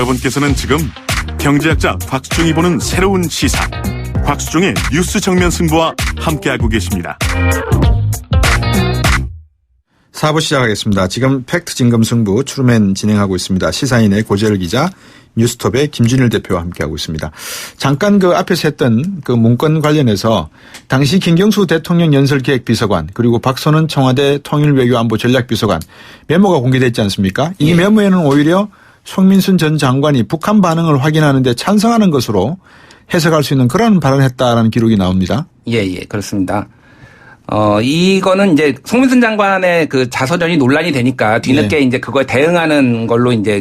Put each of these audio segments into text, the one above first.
여러분께서는 지금 경제학자 곽수종이 보는 새로운 시사, 곽수종의 뉴스 정면 승부와 함께하고 계십니다. 4부 시작하겠습니다. 지금 팩트 진검 승부 추루맨 진행하고 있습니다. 시사인의 고재열 기자, 뉴스톱의 김준일 대표와 함께하고 있습니다. 잠깐 그 앞에서 했던 그 문건 관련해서 당시 김경수 대통령 연설기획비서관 그리고 박선원 청와대 통일외교안보전략비서관 메모가 공개됐지 않습니까? 이 메모에는 오히려 송민순 전 장관이 북한 반응을 확인하는 데 찬성하는 것으로 해석할 수 있는 그런 발언을 했다라는 기록이 나옵니다. 예, 그렇습니다. 이거는 이제 송민순 장관의 그 자서전이 논란이 되니까 뒤늦게 이제 그거에 대응하는 걸로 이제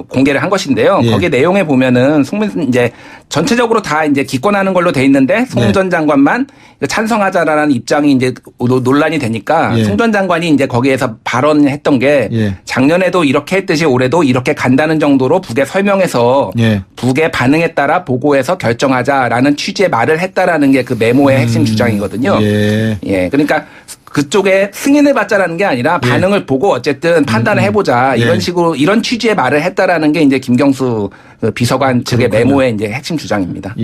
공개를 한 것인데요. 거기 내용에 보면은 송민순 이제 전체적으로 다 이제 기권하는 걸로 돼 있는데 송 전 장관만 찬성하자라는 입장이 이제 논란이 되니까 송 전 장관이 이제 거기에서 발언했던 게 작년에도 이렇게 했듯이 올해도 이렇게 간다는 정도로 북에 설명해서 북의 반응에 따라 보고해서 결정하자라는 취지의 말을 했다라는 게 그 메모의 핵심 주장이거든요. 그러니까 그쪽에 승인을 받자라는 게 아니라 반응을 보고 어쨌든 판단을 해보자 이런 식으로 이런 취지의 말을 했다라는 게 이제 김경수 비서관 측의 메모의 이제 핵심 주장입니다.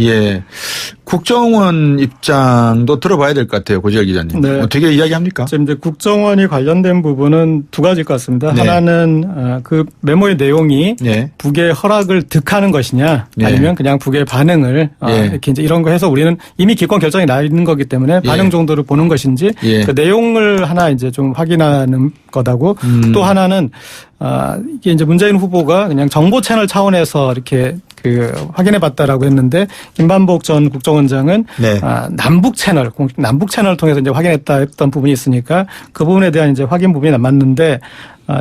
국정원 입장도 들어봐야 될 것 같아요, 고재열 기자님. 네. 어떻게 이야기합니까? 지금 이제 국정원이 관련된 부분은 두 가지일 것 같습니다. 하나는 그 메모의 내용이 북의 허락을 득하는 것이냐, 아니면 그냥 북의 반응을 이렇게 이제 이런 거 해서 우리는 이미 기권 결정이 나 있는 거기 때문에 반응 정도를 보는 것인지 그 내용을 하나 이제 좀 확인하는 거다고 또 하나는 이게 이제 문재인 후보가 그냥 정보 채널 차원에서 이렇게 그 확인해 봤다라고 했는데 김만복 전 국정원장은 남북 채널을 통해서 이제 확인했다 했던 부분이 있으니까 그 부분에 대한 이제 확인 부분이 남았는데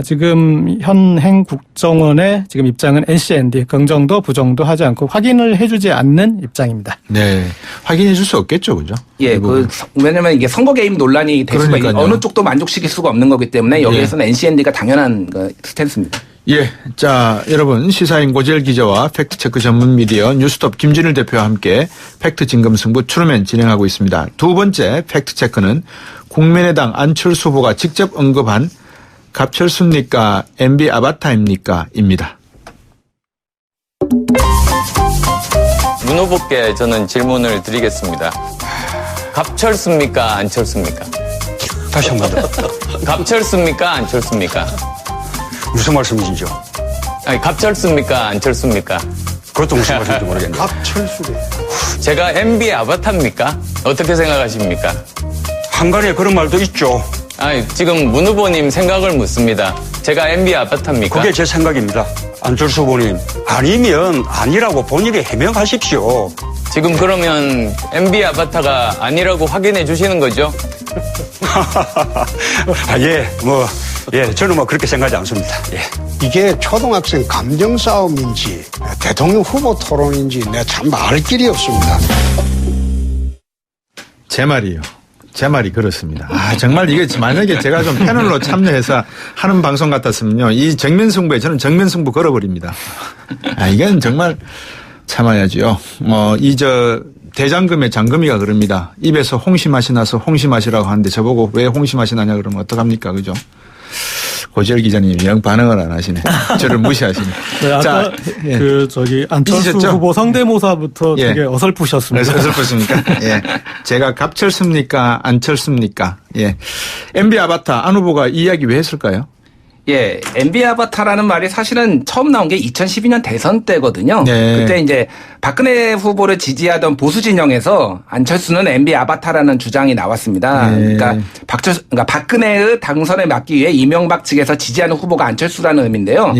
지금 현행 국정원의 지금 입장은 NCND 긍정도 부정도 하지 않고 확인을 해주지 않는 입장입니다. 확인해 줄 수 없겠죠, 그죠? 왜냐하면 이게 선거 개입 논란이 될 수가 있는 어느 쪽도 만족시킬 수가 없는 거기 때문에 여기에서는 NCND가 당연한 스탠스입니다. 자, 여러분 시사인 고재열 기자와 팩트체크 전문 미디어 뉴스톱 김준일 대표와 함께 팩트 진검승부 추루맨 진행하고 있습니다. 두 번째 팩트체크는 국민의당 안철수 후보가 직접 언급한 갑철수입니까? MB 아바타입니까? 입니다. 문 후보께 저는 질문을 드리겠습니다. 갑철수입니까? 안철수입니까? 다시 한 번 더. 갑철수입니까? 안철수입니까? 무슨 말씀이시죠? 아니, 갑철수입니까? 안철수입니까? 그것도 무슨 말씀인지 모르겠네요. 갑철수래. 제가 MB 아바타입니까? 어떻게 생각하십니까? 한간에 그런 말도 있죠. 아니, 지금 문 후보님 생각을 묻습니다. 제가 MB 아바타입니까? 그게 제 생각입니다. 안철수 후보님, 아니면 아니라고 본인이 해명하십시오. 지금 그러면 MB 아바타가 아니라고 확인해 주시는 거죠? 저는 뭐 그렇게 생각하지 않습니다. 이게 초등학생 감정 싸움인지 대통령 후보 토론인지 내가 참 알 길이 없습니다. 제 말이요. 제 말이 그렇습니다. 정말 이게 만약에 제가 좀 패널로 참여해서 하는 방송 같았으면요. 이 정면승부에 저는 정면승부 걸어버립니다. 이건 정말 참아야지요. 대장금의 장금이가 그럽니다. 입에서 홍시맛이 나서 홍시맛이라고 하는데 저보고 왜 홍시맛이 나냐 그러면 어떡합니까? 그죠? 고재열 기자님이 영 반응을 안 하시네. 저를 무시하시네. 아까 안철수 잊으셨죠? 후보 성대모사부터 되게 어설프셨습니다. 어설프십니까? 제가 갑철수입니까? 안철수입니까? MB 아바타 안 후보가 이 이야기 왜 했을까요? MB 아바타라는 말이 사실은 처음 나온 게 2012년 대선 때거든요. 그때 이제 박근혜 후보를 지지하던 보수 진영에서 안철수는 MB 아바타라는 주장이 나왔습니다. 그러니까 박근혜의 당선에 막기 위해 이명박 측에서 지지하는 후보가 안철수라는 의미인데요.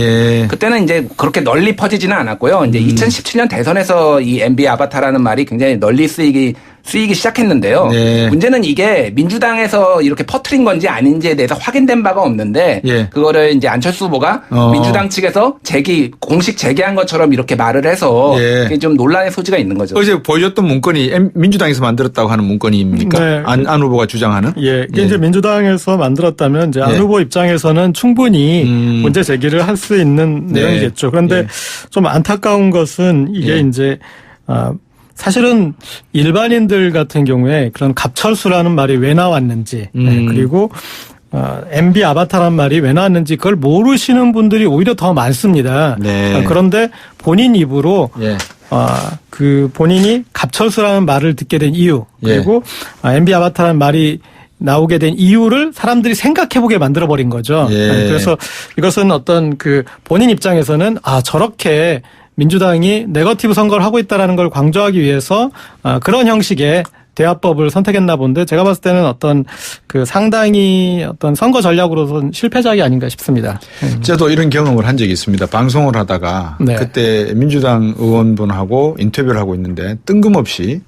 그때는 이제 그렇게 널리 퍼지지는 않았고요. 이제 2017년 대선에서 이 MB 아바타라는 말이 굉장히 널리 쓰이기 시작했는데요. 문제는 이게 민주당에서 이렇게 퍼뜨린 건지 아닌지에 대해서 확인된 바가 없는데 그거를 이제 안철수 후보가 민주당 측에서 공식 제기한 것처럼 이렇게 말을 해서 좀 논란의 소지가 있는 거죠. 어제 보여줬던 문건이 민주당에서 만들었다고 하는 문건입니까? 안 후보가 주장하는? 이게 이제 민주당에서 만들었다면 이제 안 후보 입장에서는 충분히 문제 제기를 할 수 있는 내용이겠죠. 그런데 좀 안타까운 것은 이게 이제 사실은 일반인들 같은 경우에 그런 갑철수라는 말이 왜 나왔는지 그리고 MB 아바타란 말이 왜 나왔는지 그걸 모르시는 분들이 오히려 더 많습니다. 네. 그런데 본인 입으로 예. 그 본인이 갑철수라는 말을 듣게 된 이유 그리고 MB 아바타라는 말이 나오게 된 이유를 사람들이 생각해보게 만들어버린 거죠. 예. 그래서 이것은 어떤 그 본인 입장에서는 저렇게 민주당이 네거티브 선거를 하고 있다라는 걸 강조하기 위해서 그런 형식의 대화법을 선택했나 본데 제가 봤을 때는 어떤 그 상당히 어떤 선거 전략으로서는 실패작이 아닌가 싶습니다. 저도 이런 경험을 한 적이 있습니다. 방송을 하다가 네. 그때 민주당 의원분하고 인터뷰를 하고 있는데 뜬금없이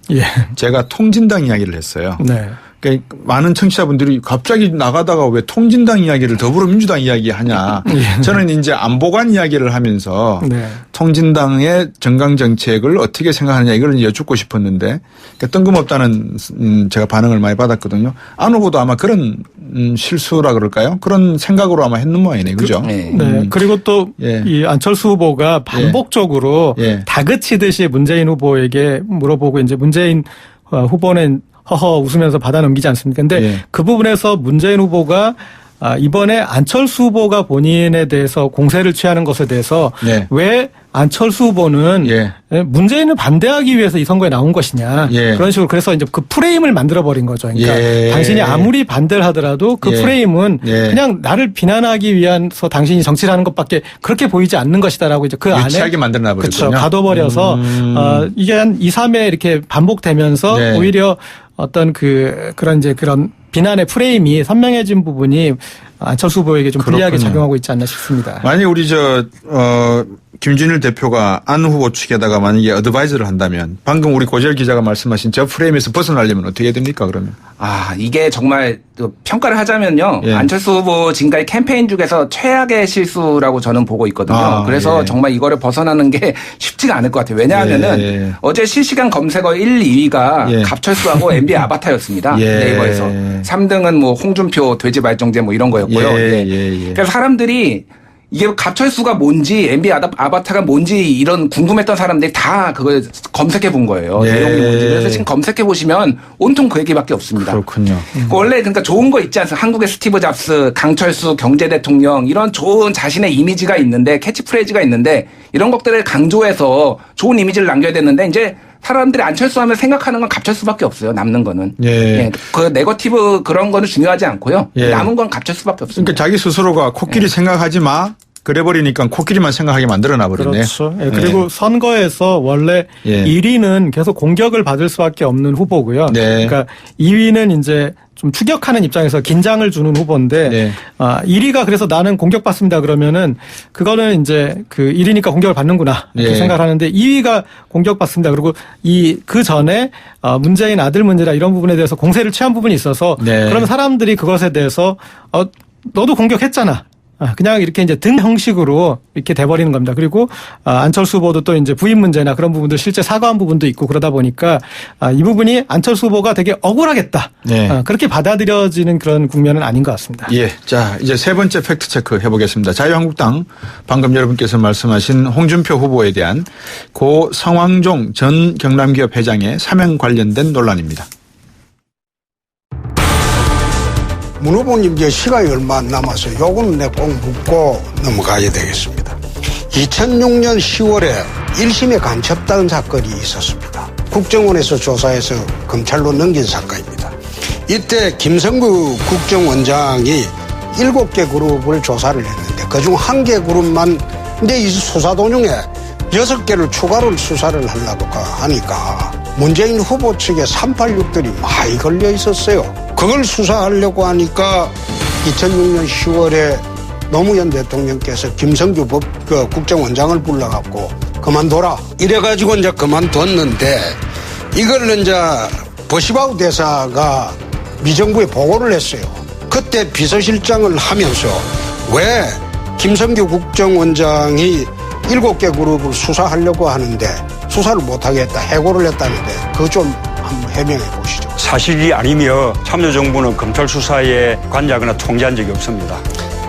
제가 통진당 이야기를 했어요. 네. 그러니까 많은 청취자분들이 갑자기 나가다가 왜 통진당 이야기를 더불어민주당 이야기 하냐. 저는 이제 안보관 이야기를 하면서 통진당의 정강 정책을 어떻게 생각하느냐 이걸 여쭙고 싶었는데 그러니까 뜬금없다는 제가 반응을 많이 받았거든요. 안 후보도 아마 그런 실수라 그럴까요? 그런 생각으로 아마 했는 모양이네요. 그죠? 네. 그리고 또 이 안철수 후보가 반복적으로 다그치듯이 문재인 후보에게 물어보고 이제 문재인 후보는 허허 웃으면서 받아 넘기지 않습니까? 근데 그 부분에서 문재인 후보가 이번에 안철수 후보가 본인에 대해서 공세를 취하는 것에 대해서 왜 안철수 후보는 문재인을 반대하기 위해서 이 선거에 나온 것이냐 그런 식으로 그래서 이제 그 프레임을 만들어버린 거죠. 그러니까 당신이 아무리 반대를 하더라도 그 프레임은 그냥 나를 비난하기 위해서 당신이 정치를 하는 것밖에 그렇게 보이지 않는 것이다라고 이제 그 안에 유치하게 만들어놔버렸군요. 그렇죠. 가둬버려서 이게 한 2, 3회 이렇게 반복되면서 오히려 어떤 그런 이제 그런 비난의 프레임이 선명해진 부분이 안철수 후보에게 좀 불리하게 작용하고 있지 않나 싶습니다. 만약에 우리 김준일 대표가 안 후보 측에다가 만약에 어드바이저를 한다면 방금 우리 고재열 기자가 말씀하신 저 프레임에서 벗어나려면 어떻게 해야 됩니까 그러면? 이게 정말 평가를 하자면요. 안철수 후보 지금까지 캠페인 중에서 최악의 실수라고 저는 보고 있거든요. 그래서 정말 이거를 벗어나는 게 쉽지가 않을 것 같아요. 왜냐하면은 어제 실시간 검색어 1, 2위가 갑철수하고 MB 아바타였습니다. 네이버에서. 3등은 뭐 홍준표 돼지 발정제 뭐 이런 거였고요. 그래서 사람들이 이게 갑철수가 뭔지 MB 아바타가 뭔지 이런 궁금했던 사람들이 다 그걸 검색해 본 거예요. 내용이 뭔지. 그래서 지금 검색해 보시면 온통 그 얘기밖에 없습니다. 그렇군요. 원래 그러니까 좋은 거 있지 않습니까? 한국의 스티브 잡스, 강철수 경제 대통령 이런 좋은 자신의 이미지가 있는데 캐치프레이즈가 있는데 이런 것들을 강조해서 좋은 이미지를 남겨야 되는데 이제 사람들이 안철수 하면 생각하는 건 갑철수밖에 없어요. 남는 거는. 그 네거티브 그런 거는 중요하지 않고요. 남은 건 갑철수밖에 없습니다. 그러니까 자기 스스로가 코끼리 생각하지 마. 그래버리니까 코끼리만 생각하게 만들어놔버렸네. 그렇죠. 그리고 선거에서 원래 1위는 계속 공격을 받을 수밖에 없는 후보고요. 그러니까 2위는 이제 좀 추격하는 입장에서 긴장을 주는 후보인데 1위가 그래서 나는 공격받습니다 그러면은 그거는 이제 그 1위니까 공격을 받는구나 이렇게 생각을 하는데 2위가 공격받습니다. 그리고 그 전에 문재인 아들 문제라 이런 부분에 대해서 공세를 취한 부분이 있어서 그러면 사람들이 그것에 대해서 너도 공격했잖아. 그냥 이렇게 이제 등 형식으로 이렇게 돼버리는 겁니다. 그리고 안철수 후보도 또 이제 부인 문제나 그런 부분도 실제 사과한 부분도 있고 그러다 보니까 이 부분이 안철수 후보가 되게 억울하겠다. 그렇게 받아들여지는 그런 국면은 아닌 것 같습니다. 자, 이제 세 번째 팩트 체크 해보겠습니다. 자유한국당 방금 여러분께서 말씀하신 홍준표 후보에 대한 고 성황종 전 경남기업 회장의 사면 관련된 논란입니다. 문 후보님 이제 시간이 얼마 안 남아서 요거는 내 꼭 묻고 넘어가야 되겠습니다. 2006년 10월에 1심에 간첩다운 사건이 있었습니다. 국정원에서 조사해서 검찰로 넘긴 사건입니다. 이때 김성구 국정원장이 7개 그룹을 조사를 했는데 그중 1개 그룹만 이제 이 수사 도중에 6개를 추가로 수사를 하려고 하니까 문재인 후보 측에 386들이 많이 걸려 있었어요. 그걸 수사하려고 하니까 2006년 10월에 노무현 대통령께서 김성규 국정원장을 불러갖고 그만둬라. 이래가지고 이제 그만뒀는데 이걸 이제 버시바우 대사가 미정부에 보고를 했어요. 그때 비서실장을 하면서 왜 김성규 국정원장이 7개 그룹을 수사하려고 하는데 수사를 못하겠다 해고를 했다는데 그거 좀 한번 해명해 보시죠. 사실이 아니며 참여정부는 검찰 수사에 관여하거나 통제한 적이 없습니다.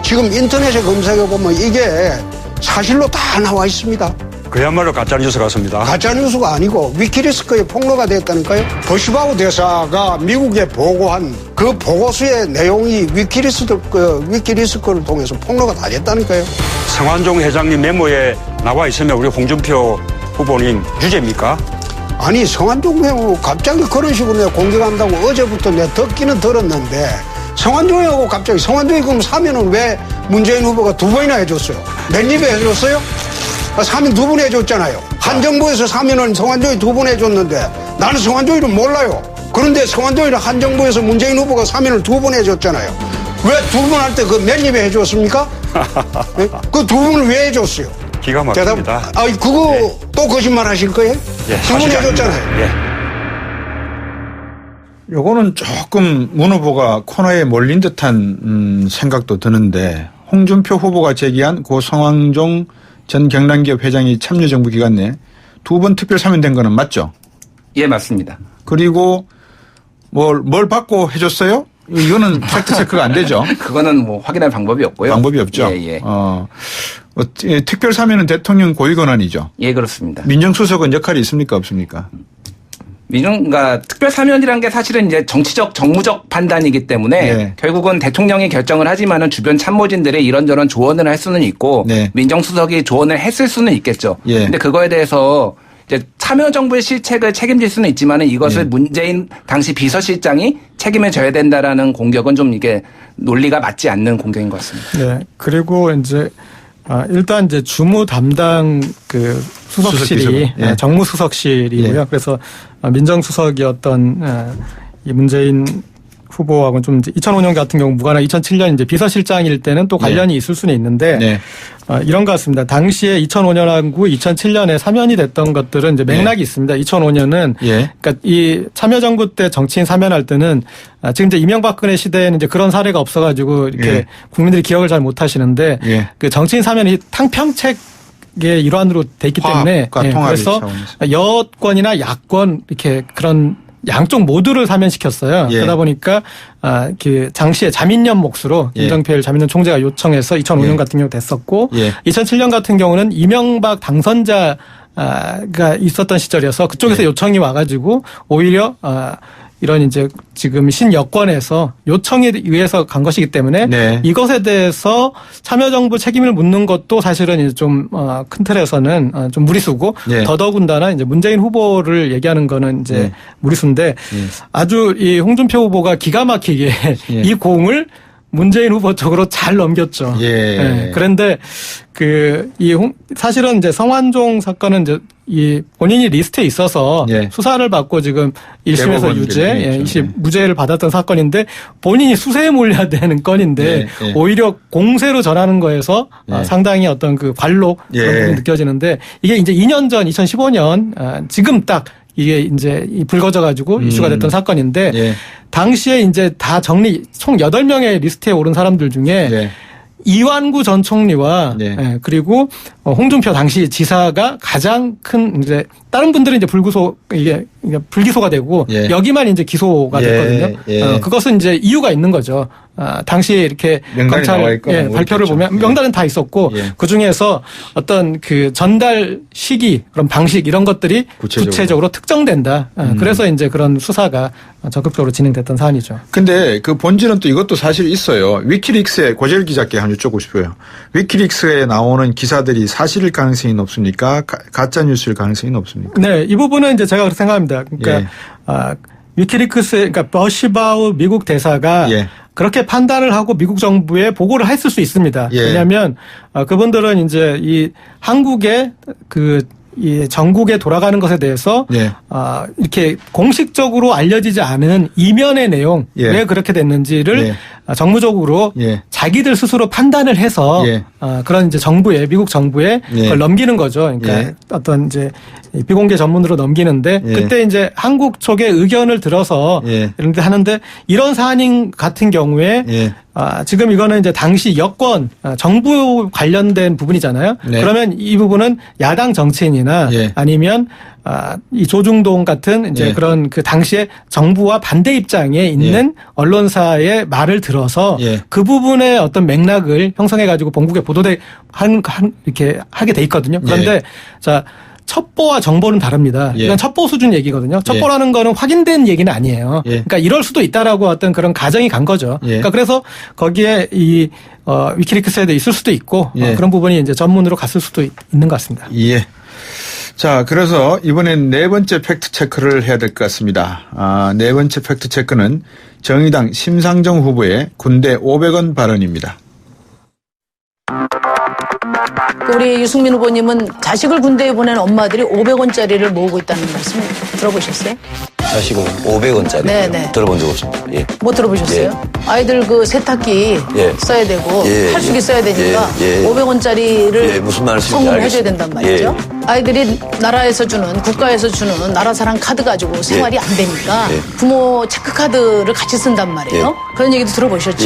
지금 인터넷에 검색해 보면 이게 사실로 다 나와 있습니다. 그야말로 가짜뉴스 같습니다. 가짜뉴스가 아니고 위키리스크에 폭로가 됐다니까요. 버시바우 대사가 미국에 보고한 그 보고서의 내용이 위키리스크를 통해서 폭로가 다 됐다니까요. 성완종 회장님 메모에 나와 있으면 우리 홍준표 후보님 유죄입니까? 아니 성완종 회장 갑자기 그런 식으로 내가 공격한다고 어제부터 내가 듣기는 들었는데 성완종하고 갑자기 성완종이 그럼 사면은 왜 문재인 후보가 2번이나 해줬어요? 몇 입에 해줬어요? 사면 2번 해줬잖아요. 한 정부에서 사면은 성완종이 2번 해줬는데 나는 성완종이를 몰라요. 그런데 성완종이랑 한 정부에서 문재인 후보가 사면을 2번 해줬잖아요. 왜 2번 할 때 그 몇 입에 해줬습니까? 네? 그 2번을 왜 해줬어요? 기가 막힙니다. 그거 예. 또 거짓말 하실 거예요? 예, 2번 해줬잖아요. 예. 요거는 조금 문 후보가 코너에 몰린 듯한 생각도 드는데 홍준표 후보가 제기한 고 성완종 전 경남기업 회장이 참여정부 기간 내 2번 특별 사면된 거는 맞죠? 예, 맞습니다. 그리고 뭘 받고 해줬어요? 이거는 팩트 체크가 안 되죠. 그거는 뭐 확인할 방법이 없고요. 방법이 없죠. 예. 특별 사면은 대통령 고유 권한이죠. 예, 그렇습니다. 민정수석은 역할이 있습니까 없습니까? 그러니까 특별 사면이란 게 사실은 이제 정치적 정무적 판단이기 때문에 네. 결국은 대통령이 결정을 하지만은 주변 참모진들의 이런저런 조언을 할 수는 있고 네. 민정수석이 조언을 했을 수는 있겠죠. 예. 근데 그거에 대해서 이제 참여정부의 실책을 책임질 수는 있지만은 이것을 예. 문재인 당시 비서실장이 책임을 져야 된다라는 공격은 좀 이게 논리가 맞지 않는 공격인 것 같습니다. 네. 그리고 이제 일단 이제 주무 담당 그 수석실이 예. 정무수석실이고요. 예. 그래서 민정수석이었던 이 문재인 후보하고는 좀 2005년 같은 경우 무관하게 2007년 이제 비서실장일 때는 또 관련이 있을 수는 있는데 네. 이런 것 같습니다. 당시에 2005년하고 2007년에 사면이 됐던 것들은 이제 맥락이 있습니다. 2005년은 그러니까 이 참여정부 때 정치인 사면할 때는 지금 이제 이명박근혜 시대에는 이제 그런 사례가 없어가지고 이렇게 국민들이 기억을 잘 못하시는데 그 정치인 사면이 탕평책 의 일환으로 돼 있기 때문에 그래서 여권이나 야권 이렇게 그런 양쪽 모두를 사면시켰어요. 그러다 보니까 그 당시에 자민련 몫으로 김정필 자민련 총재가 요청해서 2005년 같은 경우 됐었고 2007년 같은 경우는 이명박 당선자가 있었던 시절이어서 그쪽에서 요청이 와가지고 오히려 이런 이제 지금 신여권에서 요청에 의해서 간 것이기 때문에 이것에 대해서 참여정부 책임을 묻는 것도 사실은 이제 좀 큰 틀에서는 좀 무리수고 더더군다나 이제 문재인 후보를 얘기하는 거는 이제 무리수인데 아주 이 홍준표 후보가 기가 막히게 이 공을 문재인 후보 쪽으로 잘 넘겼죠. 그런데 사실은 이제 성완종 사건은 이제 이 본인이 리스트에 있어서 수사를 받고 지금 1심에서 유죄, 2심 무죄를 받았던 사건인데 본인이 수세에 몰려야 되는 건인데 오히려 공세로 전하는 거에서 상당히 어떤 그 관로 그런 부분이 느껴지는데 이게 이제 2년 전 2015년 지금 딱 이게 이제 불거져가지고 이슈가 됐던 사건인데 당시에 이제 다 총 8명의 리스트에 오른 사람들 중에 이완구 전 총리와 그리고 홍준표 당시 지사가 가장 큰 이제 다른 분들은 이제 불기소가 되고 여기만 이제 기소가 됐거든요. 그것은 이제 이유가 있는 거죠. 당시 이렇게 검찰 발표를 보면 명단은 다 있었고 그 중에서 어떤 그 전달 시기 그런 방식 이런 것들이 구체적으로 특정된다. 그래서 이제 그런 수사가 적극적으로 진행됐던 사안이죠. 근데 그 본질은 또 이것도 사실 있어요. 위키릭스의 고재열 기자께 한번 여쭤보고 싶어요. 위키릭스에 나오는 기사들이 사실일 가능성이 높습니까? 가짜 뉴스일 가능성이 높습니까? 네, 이 부분은 이제 제가 그렇게 생각합니다. 그러니까 위키리크스, 그러니까 버시바우 미국 대사가 그렇게 판단을 하고 미국 정부에 보고를 했을 수 있습니다. 왜냐하면 그분들은 이제 이 한국의 이 전국에 돌아가는 것에 대해서 이렇게 공식적으로 알려지지 않은 이면의 내용 왜 그렇게 됐는지를 정무적으로 자기들 스스로 판단을 해서 그런 이제 미국 정부에 그걸 넘기는 거죠. 그러니까 어떤 이제 비공개 전문으로 넘기는데 그때 이제 한국 쪽의 의견을 들어서 이런 데 하는데 이런 사안 같은 경우에 지금 이거는 이제 당시 여권, 정부 관련된 부분이잖아요. 네. 그러면 이 부분은 야당 정치인이나 예. 아니면 이 조중동 같은 이제 예. 그런 그 당시에 정부와 반대 입장에 있는 언론사의 말을 들어서 예. 그 부분의 어떤 맥락을 형성해 가지고 본국에 보도돼 이렇게 하게 돼 있거든요. 그런데 자, 첩보와 정보는 다릅니다. 예. 이건 첩보 수준 얘기거든요. 첩보라는 거는 확인된 얘기는 아니에요. 그러니까 이럴 수도 있다라고 어떤 그런 가정이 간 거죠. 그러니까 그래서 거기에 이 위키리크스에도 있을 수도 있고 그런 부분이 이제 전문으로 갔을 수도 있는 것 같습니다. 예. 자, 그래서 이번엔 네 번째 팩트 체크를 해야 될 것 같습니다. 네 번째 팩트 체크는 정의당 심상정 후보의 군대 500원 발언입니다. 우리 유승민 후보님은 자식을 군대에 보낸 엄마들이 500원짜리를 모으고 있다는 말씀 들어보셨어요? 자식은 500원짜리 네네. 들어본 적 없습니다. 예. 못 들어보셨어요? 예. 아이들 그 세탁기 써야 되고 탈수기 써야 되니까 500원짜리를 무슨 말씀인지 성공해줘야 된단 말이죠. 아이들이 나라에서 주는 국가에서 주는 나라사랑 카드 가지고 생활이 안 되니까 부모 체크카드를 같이 쓴단 말이에요. 그런 얘기도 들어보셨죠?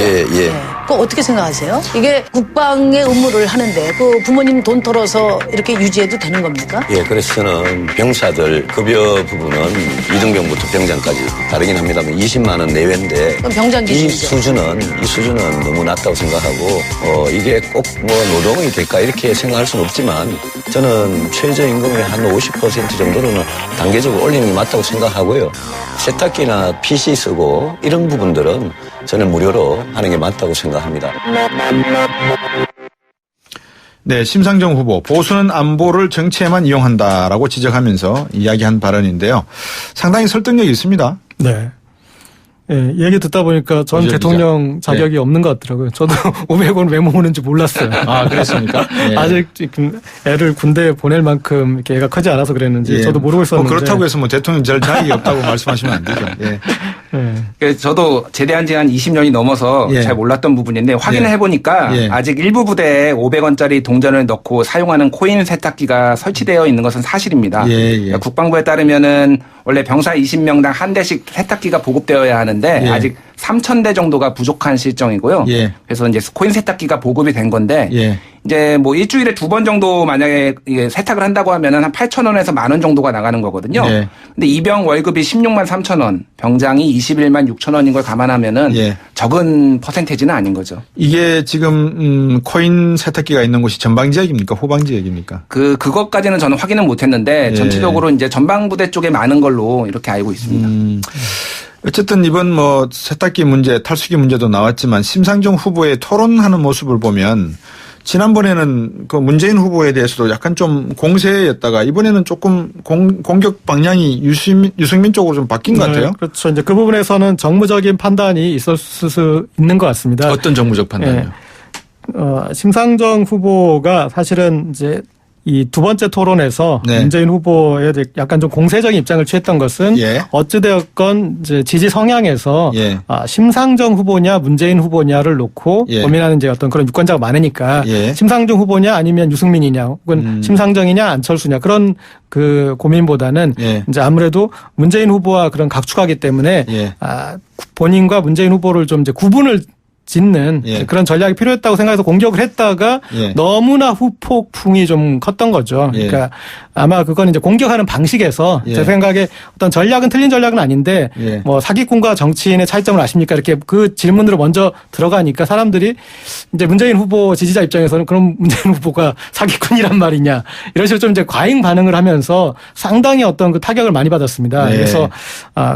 그거 어떻게 생각하세요? 이게 국방의 의무를 하는데 그 부모님 돈 털어서 이렇게 유지해도 되는 겁니까? 예, 그래서 저는 병사들 급여 부분은 이등병부터 병장까지 다르긴 합니다만 20만 원 내외인데 그럼 병장 이 기준이죠. 수준은 너무 낮다고 생각하고 이게 꼭 뭐 노동이 될까 이렇게 생각할 수는 없지만 저는 최저임금의 한 50% 정도로는 단계적으로 올리는 게 맞다고 생각하고요. 세탁기나 PC 쓰고 이런 부분들은 저는 무료로 하는 게 맞다고 생각합니다. 네, 심상정 후보 보수는 안보를 정치에만 이용한다라고 지적하면서 이야기한 발언인데요. 상당히 설득력이 있습니다. 네. 예, 얘기 듣다 보니까 전 대통령 자격이 없는 것 같더라고요. 저도 500원 왜 모으는지 몰랐어요. 아, 그렇습니까? 예. 아직 애를 군대에 보낼 만큼 이렇게 애가 크지 않아서 그랬는지 저도 모르고 있었는데. 그렇다고 해서 대통령 될 자격이 없다고 말씀하시면 안 되죠. 예. 저도 제대한 지 한 20년이 넘어서 잘 몰랐던 부분인데 확인을 해보니까 아직 일부 부대에 500원짜리 동전을 넣고 사용하는 코인 세탁기가 설치되어 있는 것은 사실입니다. 그러니까 국방부에 따르면은 원래 병사 20명당 한 대씩 세탁기가 보급되어야 하는데 아직 3,000대 정도가 부족한 실정이고요. 그래서 이제 코인 세탁기가 보급이 된 건데 이제 뭐 일주일에 2번 정도 만약에 세탁을 한다고 하면은 한 8,000원에서 10,000원 정도가 나가는 거거든요. 근데 이병 월급이 16만 3,000원, 병장이 21만 6,000원인 걸 감안하면은 적은 퍼센테이지는 아닌 거죠. 이게 지금 코인 세탁기가 있는 곳이 전방 지역입니까? 후방 지역입니까? 그것까지는 저는 확인은 못 했는데 전체적으로 이제 전방부대 쪽에 많은 걸로 이렇게 알고 있습니다. 어쨌든 이번 뭐 세탁기 문제, 탈수기 문제도 나왔지만 심상정 후보의 토론하는 모습을 보면 지난번에는 그 문재인 후보에 대해서도 약간 좀 공세였다가 이번에는 조금 공격 방향이 유승민 쪽으로 좀 바뀐 것 같아요. 그렇죠. 이제 그 부분에서는 정무적인 판단이 있을 수 있는 것 같습니다. 어떤 정무적 판단이요? 심상정 후보가 사실은 이제 이 두 번째 토론에서 문재인 후보에 약간 좀 공세적인 입장을 취했던 것은 어찌되었건 이제 지지 성향에서 심상정 후보냐 문재인 후보냐를 놓고 고민하는 이제 어떤 그런 유권자가 많으니까 심상정 후보냐 아니면 유승민이냐 혹은 심상정이냐 안철수냐 그런 그 고민보다는 이제 아무래도 문재인 후보와 그런 각축하기 때문에 본인과 문재인 후보를 좀 이제 구분을 짓는 그런 전략이 필요했다고 생각해서 공격을 했다가 너무나 후폭풍이 좀 컸던 거죠. 그러니까 아마 그건 이제 공격하는 방식에서 제 생각에 어떤 전략은 틀린 전략은 아닌데 뭐 사기꾼과 정치인의 차이점을 아십니까? 이렇게 그 질문으로 먼저 들어가니까 사람들이 이제 문재인 후보 지지자 입장에서는 그럼 문재인 후보가 사기꾼이란 말이냐 이런 식으로 좀 이제 과잉 반응을 하면서 상당히 어떤 그 타격을 많이 받았습니다. 그래서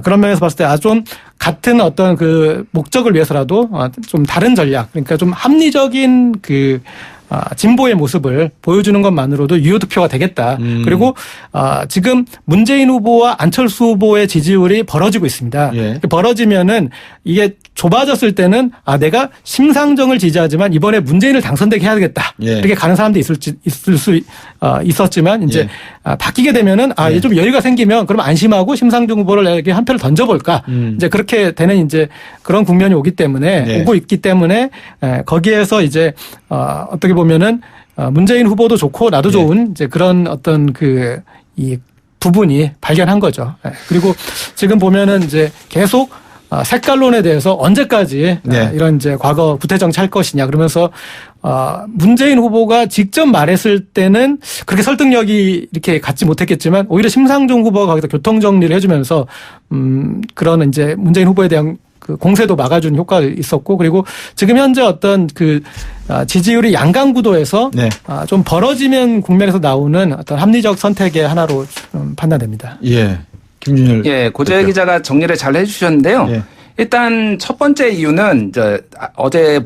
그런 면에서 봤을 때 좀 같은 어떤 그 목적을 위해서라도 좀 다른 전략, 그러니까 좀 합리적인 그 진보의 모습을 보여주는 것만으로도 유효투표가 되겠다. 그리고 지금 문재인 후보와 안철수 후보의 지지율이 벌어지고 있습니다. 벌어지면은 이게 좁아졌을 때는 내가 심상정을 지지하지만 이번에 문재인을 당선되게 해야 되겠다. 이렇게 가는 사람도 있을 수 있었지만 이제 바뀌게 되면은 이제 좀 여유가 생기면 그럼 안심하고 심상정 후보를 한 표를 던져볼까. 이제 그렇게 되는 이제 그런 국면이 오고 있기 때문에 거기에서 이제 어떻게 보면은 문재인 후보도 좋고 나도 좋은 이제 그런 어떤 이 부분이 발견한 거죠. 그리고 지금 보면은 이제 계속 색깔론에 대해서 언제까지 이런 이제 과거 구태정치 할 것이냐 그러면서 문재인 후보가 직접 말했을 때는 그렇게 설득력이 이렇게 갖지 못했겠지만 오히려 심상정 후보가 거기서 교통 정리를 해주면서 그런 이제 문재인 후보에 대한 그 공세도 막아준 효과가 있었고 그리고 지금 현재 어떤 그 지지율이 양강구도에서 좀 벌어지면 국면에서 나오는 어떤 합리적 선택의 하나로 판단됩니다. 예. 김준일. 예, 고재열 기자가 정리를 잘 해주셨는데요. 예. 일단 첫 번째 이유는 어제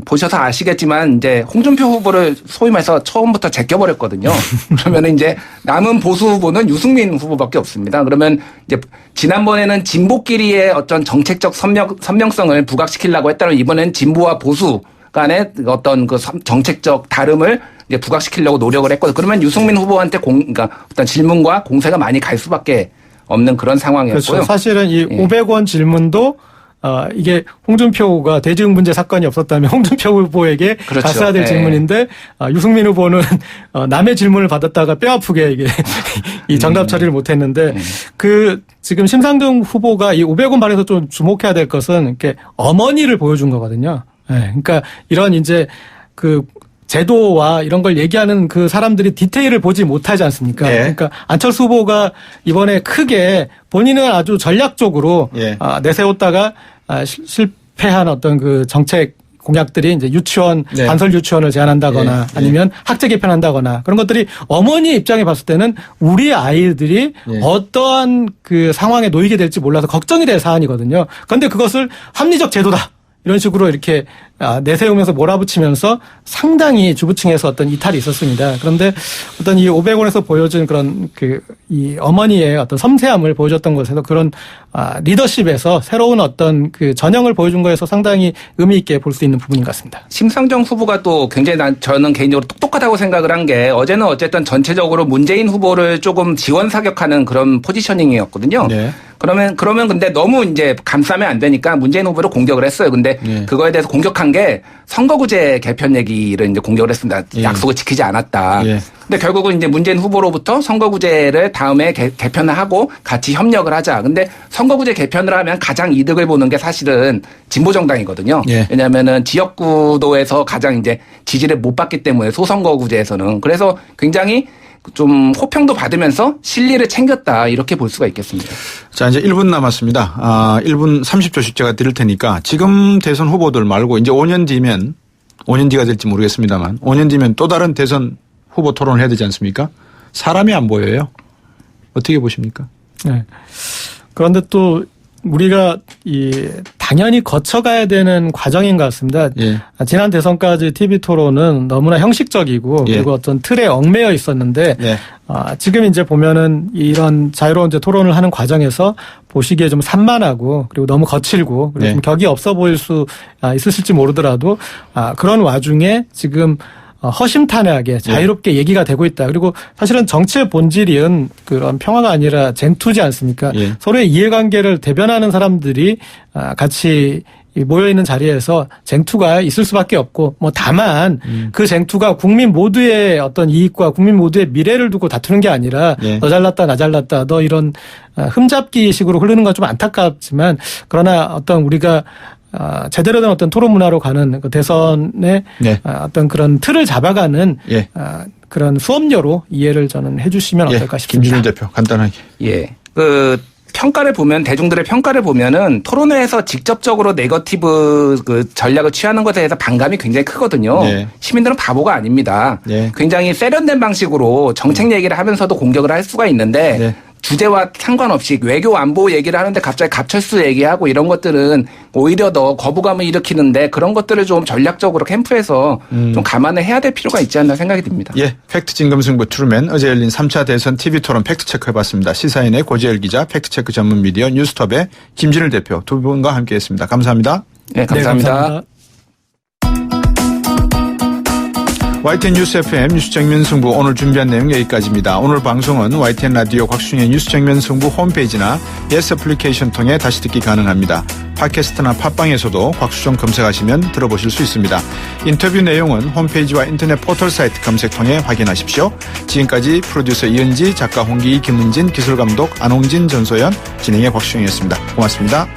보셔서 아시겠지만 이제 홍준표 후보를 소위 말해서 처음부터 제껴버렸거든요. 그러면 이제 남은 보수 후보는 유승민 후보밖에 없습니다. 그러면 이제 지난번에는 진보끼리의 어떤 정책적 선명성을 부각시키려고 했다면 이번엔 진보와 보수 간의 어떤 그 정책적 다름을 이제 부각시키려고 노력을 했거든요. 그러면 유승민 후보한테 그러니까 어떤 질문과 공세가 많이 갈 수밖에 없는 그런 상황이었고요. 그렇죠. 사실은 이 500원 질문도 이게 홍준표가 대지응 문제 사건이 없었다면 홍준표 후보에게 그렇죠. 갔어야 될 질문인데 유승민 후보는 남의 질문을 받았다가 뼈아프게 이게 이 정답 처리를 못했는데 그 지금 심상정 후보가 이 500원 발에서 좀 주목해야 될 것은 이렇게 어머니를 보여준 거거든요. 그러니까 이런 이제 그 제도와 이런 걸 얘기하는 그 사람들이 디테일을 보지 못하지 않습니까? 그러니까 안철수 후보가 이번에 크게 본인은 아주 전략적으로 내세웠다가 실패한 어떤 그 정책 공약들이 이제 유치원, 단설 유치원을 제한한다거나 아니면 학제 개편한다거나 그런 것들이 어머니 입장에 봤을 때는 우리 아이들이 어떠한 그 상황에 놓이게 될지 몰라서 걱정이 될 사안이거든요. 그런데 그것을 합리적 제도다. 이런 식으로 이렇게 내세우면서 몰아붙이면서 상당히 주부층에서 어떤 이탈이 있었습니다. 그런데 어떤 이 500원에서 보여준 그런 이 어머니의 어떤 섬세함을 보여줬던 것에서 그런 리더십에서 새로운 어떤 그 전형을 보여준 거에서 상당히 의미 있게 볼 수 있는 부분인 것 같습니다. 심상정 후보가 또 굉장히 저는 개인적으로 똑똑하다고 생각을 한 게 어제는 어쨌든 전체적으로 문재인 후보를 조금 지원 사격하는 그런 포지셔닝이었거든요. 그러면 근데 너무 이제 감싸면 안 되니까 문재인 후보를 공격을 했어요. 근데 그거에 대해서 공격한 게 선거구제 개편 얘기를 이제 공격을 했습니다. 약속을 지키지 않았다. 근데 결국은 이제 문재인 후보로부터 선거구제를 다음에 개편을 하고 같이 협력을 하자. 근데 선거구제 개편을 하면 가장 이득을 보는 게 사실은 진보정당이거든요. 왜냐하면은 지역구도에서 가장 이제 지지를 못 받기 때문에 소선거구제에서는 그래서 굉장히 좀 호평도 받으면서 실리를 챙겼다 이렇게 볼 수가 있겠습니다. 자, 이제 1분 남았습니다. 1분 30초씩 제가 드릴 테니까 지금 대선 후보들 말고 이제 5년 뒤가 될지 모르겠습니다만 5년 뒤면 또 다른 대선 후보 토론을 해야 되지 않습니까? 사람이 안 보여요. 어떻게 보십니까? 네. 그런데 또 우리가 당연히 거쳐가야 되는 과정인 것 같습니다. 지난 대선까지 TV 토론은 너무나 형식적이고 그리고 어떤 틀에 얽매여 있었는데 지금 이제 보면은 이런 자유로운 이제 토론을 하는 과정에서 보시기에 좀 산만하고 그리고 너무 거칠고 그리고 좀 격이 없어 보일 수 있으실지 모르더라도 그런 와중에 지금 허심탄회하게 자유롭게 얘기가 되고 있다. 그리고 사실은 정치의 본질은 그런 평화가 아니라 쟁투지 않습니까? 서로의 이해관계를 대변하는 사람들이 같이 모여있는 자리에서 쟁투가 있을 수밖에 없고 다만 그 쟁투가 국민 모두의 어떤 이익과 국민 모두의 미래를 두고 다투는 게 아니라 너 잘났다 나 잘났다 너 이런 흠잡기식으로 흐르는 건 좀 안타깝지만 그러나 어떤 우리가 제대로 된 어떤 토론 문화로 가는 그 대선의 어떤 그런 틀을 잡아가는 그런 수업료로 이해를 저는 해주시면 어떨까 싶습니다. 김준일 대표 간단하게. 평가를 보면 대중들의 평가를 보면은 토론회에서 직접적으로 네거티브 그 전략을 취하는 것에 대해서 반감이 굉장히 크거든요. 시민들은 바보가 아닙니다. 굉장히 세련된 방식으로 정책 얘기를 하면서도 공격을 할 수가 있는데 주제와 상관없이 외교 안보 얘기를 하는데 갑자기 갑철수 얘기하고 이런 것들은 오히려 더 거부감을 일으키는데 그런 것들을 좀 전략적으로 캠프에서 좀 감안을 해야 될 필요가 있지 않나 생각이 듭니다. 팩트 진검승부 트루맨 어제 열린 3차 대선 TV 토론 팩트 체크해봤습니다. 시사인의 고재열 기자, 팩트 체크 전문 미디어 뉴스톱의 김준일 대표 두 분과 함께했습니다. 감사합니다. 네, 감사합니다. YTN 뉴스 FM 뉴스 정면 승부 오늘 준비한 내용 여기까지입니다. 오늘 방송은 YTN 라디오 곽수영의 뉴스 정면 승부 홈페이지나 예스 애플리케이션 통해 다시 듣기 가능합니다. 팟캐스트나 팟빵에서도 곽수정 검색하시면 들어보실 수 있습니다. 인터뷰 내용은 홈페이지와 인터넷 포털 사이트 검색 통해 확인하십시오. 지금까지 프로듀서 이은지, 작가 홍기희, 김은진, 기술감독 안홍진, 전소연, 진행의 곽수영이었습니다. 고맙습니다.